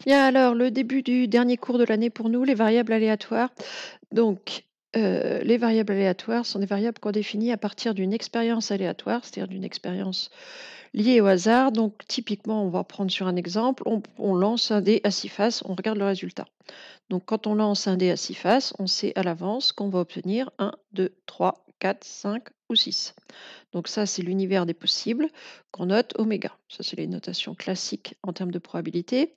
Bien alors, le début du dernier cours de l'année pour nous, les variables aléatoires. Donc, les variables aléatoires sont des variables qu'on définit à partir d'une expérience aléatoire, c'est-à-dire d'une expérience liée au hasard. Donc, typiquement, on va prendre sur un exemple, on lance un dé à 6 faces, on regarde le résultat. Donc, quand on lance un dé à 6 faces, on sait à l'avance qu'on va obtenir 1, 2, 3, 4, 5 ou 6. Donc ça, c'est l'univers des possibles qu'on note oméga. Ça, c'est les notations classiques en termes de probabilité.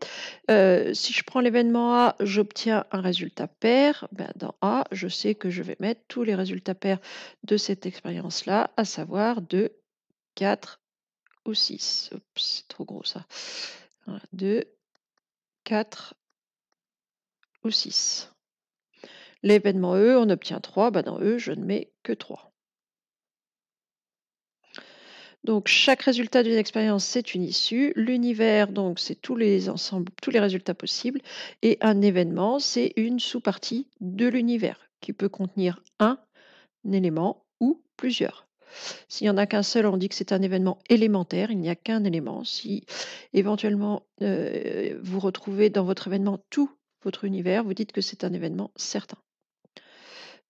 Si je prends l'événement A, j'obtiens un résultat pair. Ben, dans A, je sais que je vais mettre tous les résultats pairs de cette expérience-là, à savoir 2, 4 ou 6. Oups, c'est trop gros ça. Voilà, 2, 4 ou 6. L'événement E, on obtient 3. Ben, dans E, je ne mets que 3. Donc, chaque résultat d'une expérience, c'est une issue. L'univers, donc, c'est tous les ensembles, tous les résultats possibles. Et un événement, c'est une sous-partie de l'univers qui peut contenir un élément ou plusieurs. S'il n'y en a qu'un seul, on dit que c'est un événement élémentaire. Il n'y a qu'un élément. Si éventuellement vous retrouvez dans votre événement tout votre univers, vous dites que c'est un événement certain.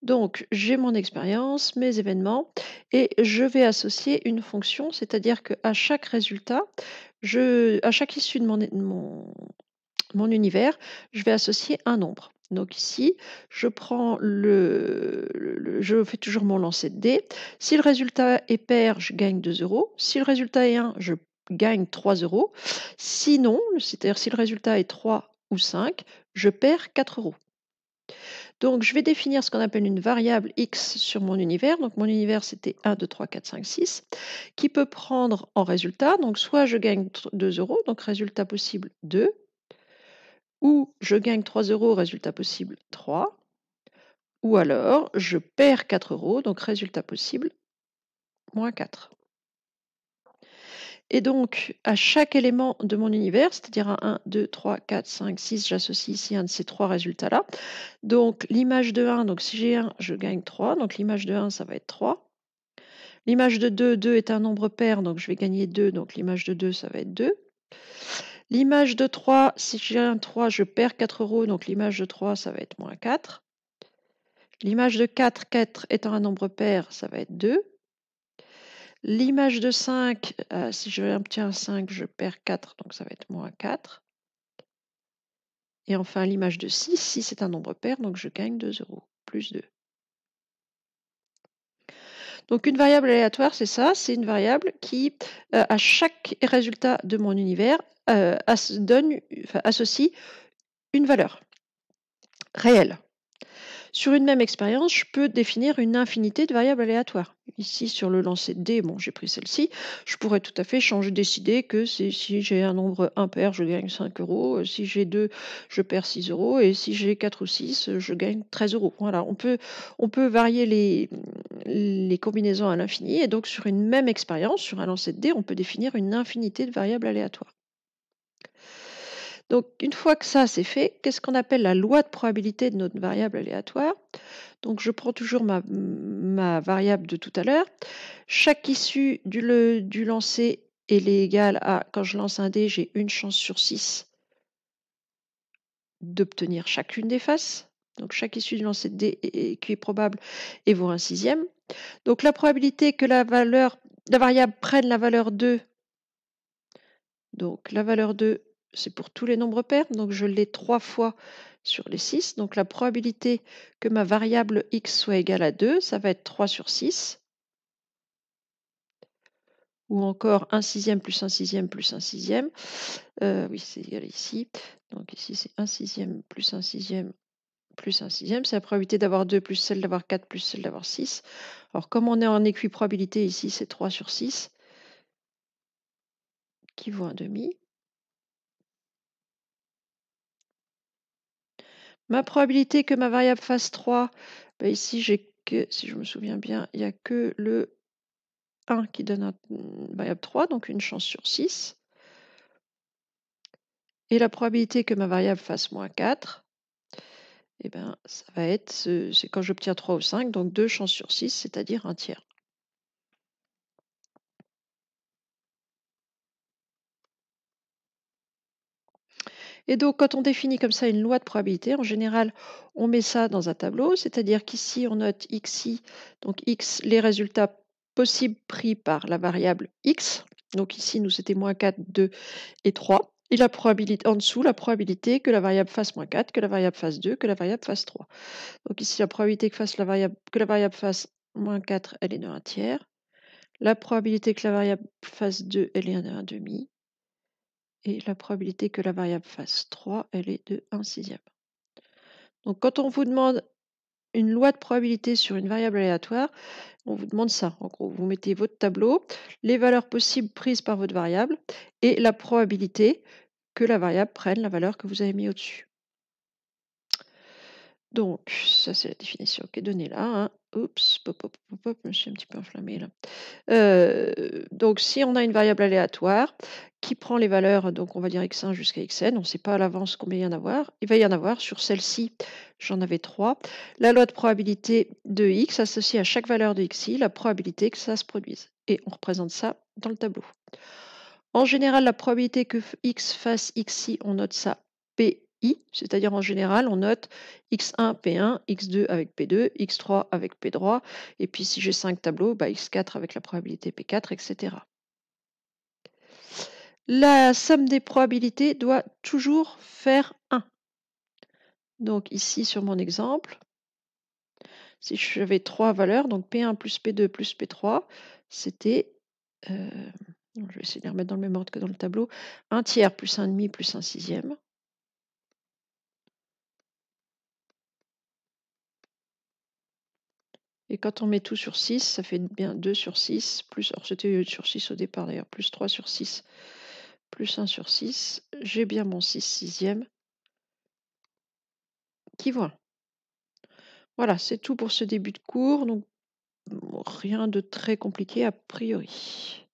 Donc, j'ai mon expérience, mes événements, et je vais associer une fonction, c'est-à-dire qu'à chaque résultat, à chaque issue de mon univers, je vais associer un nombre. Donc ici, je prends je fais toujours mon lancer de dés. Si le résultat est pair, je gagne 2 euros. Si le résultat est 1, je gagne 3 euros. Sinon, c'est-à-dire si le résultat est 3 ou 5, je perds 4 euros. Donc, je vais définir ce qu'on appelle une variable x sur mon univers. Donc, mon univers, c'était 1, 2, 3, 4, 5, 6, qui peut prendre en résultat. Donc, soit je gagne 2 euros, donc résultat possible 2, ou je gagne 3 euros, résultat possible 3, ou alors je perds 4 euros, donc résultat possible moins 4. Et donc, à chaque élément de mon univers, c'est-à-dire à 1, 2, 3, 4, 5, 6, j'associe ici un de ces trois résultats-là. Donc, l'image de 1, donc si j'ai 1, je gagne 3. Donc, l'image de 1, ça va être 3. L'image de 2, 2 est un nombre pair, donc je vais gagner 2. Donc, l'image de 2, ça va être 2. L'image de 3, si j'ai un 3, je perds 4 euros. Donc, l'image de 3, ça va être moins 4. L'image de 4, 4 étant un nombre pair, ça va être 2. L'image de 5, si je obtiens 5, je perds 4, donc ça va être moins 4. Et enfin, l'image de 6, 6 est un nombre pair, donc je gagne 2 euros, plus 2. Donc une variable aléatoire, c'est ça, c'est une variable qui, à chaque résultat de mon univers, associe une valeur réelle. Sur une même expérience, je peux définir une infinité de variables aléatoires. Ici, sur le lancer de dés, bon, j'ai pris celle-ci. Je pourrais tout à fait décider que si j'ai un nombre impair, je gagne 5 euros. Si j'ai 2, je perds 6 euros. Et si j'ai 4 ou 6, je gagne 13 euros. Voilà, on peut varier les combinaisons à l'infini. Et donc, sur une même expérience, sur un lancer de dés, on peut définir une infinité de variables aléatoires. Donc, une fois que ça c'est fait, qu'est-ce qu'on appelle la loi de probabilité de notre variable aléatoire? Donc, je prends toujours ma variable de tout à l'heure. Chaque issue du lancer est égale à, quand je lance un dé, j'ai une chance sur 6 d'obtenir chacune des faces. Donc, chaque issue du lancer de dé qui est probable et vaut un sixième. Donc, la probabilité que la variable prenne la valeur 2, donc la valeur 2, c'est pour tous les nombres pairs, donc je l'ai 3 fois sur les 6. Donc la probabilité que ma variable x soit égale à 2, ça va être 3 sur 6. Ou encore 1 sixième plus 1 sixième plus 1 sixième. Oui, c'est égal ici. Donc ici, c'est 1 sixième plus 1 sixième plus 1 sixième. C'est la probabilité d'avoir 2 plus celle d'avoir 4 plus celle d'avoir 6. Alors comme on est en équiprobabilité ici, c'est 3 sur 6 qui vaut un demi. Ma probabilité que ma variable fasse 3, ben ici, si je me souviens bien, il n'y a que le 1 qui donne une variable 3, donc une chance sur 6. Et la probabilité que ma variable fasse moins 4, eh ben, ça va être, c'est quand j'obtiens 3 ou 5, donc 2 chances sur 6, c'est-à-dire un tiers. Et donc quand on définit comme ça une loi de probabilité, en général, on met ça dans un tableau, c'est-à-dire qu'ici on note xi, donc x, les résultats possibles pris par la variable x. Donc ici, nous, c'était -4, 2 et 3. Et la probabilité, en dessous, la probabilité que la variable fasse -4, que la variable fasse 2, que la variable fasse 3. Donc ici, la probabilité que la variable fasse -4, elle est de 1 tiers. La probabilité que la variable fasse 2, elle est de 1 demi. Et la probabilité que la variable fasse 3, elle est de 1 sixième. Donc quand on vous demande une loi de probabilité sur une variable aléatoire, on vous demande ça. En gros, vous mettez votre tableau, les valeurs possibles prises par votre variable et la probabilité que la variable prenne la valeur que vous avez mis au-dessus. Donc, ça c'est la définition qui est donnée là, hein. Oups, pop, pop, pop, pop, je me suis un petit peu enflammée là. Donc si on a une variable aléatoire qui prend les valeurs, donc on va dire x1 jusqu'à xn, on ne sait pas à l'avance combien il y en avoir. Il va y en avoir sur celle-ci, j'en avais 3. La loi de probabilité de x associe à chaque valeur de xi la probabilité que ça se produise. Et on représente ça dans le tableau. En général, la probabilité que x fasse xi, on note ça PI, c'est-à-dire en général, on note x1 P1, x2 avec P2, x3 avec P3, et puis si j'ai 5 tableaux, bah, x4 avec la probabilité P4, etc. La somme des probabilités doit toujours faire 1. Donc ici, sur mon exemple, si j'avais 3 valeurs, donc P1 plus P2 plus P3, c'était... je vais essayer de les remettre dans le même ordre que dans le tableau. 1 tiers plus 1 demi plus 1 sixième. Et quand on met tout sur 6, ça fait bien 2 sur 6, plus, alors c'était 2 sur 6 au départ d'ailleurs, plus 3 sur 6, plus 1 sur 6. J'ai bien mon 6 sixième qui vaut 1. Voilà, c'est tout pour ce début de cours, donc rien de très compliqué a priori.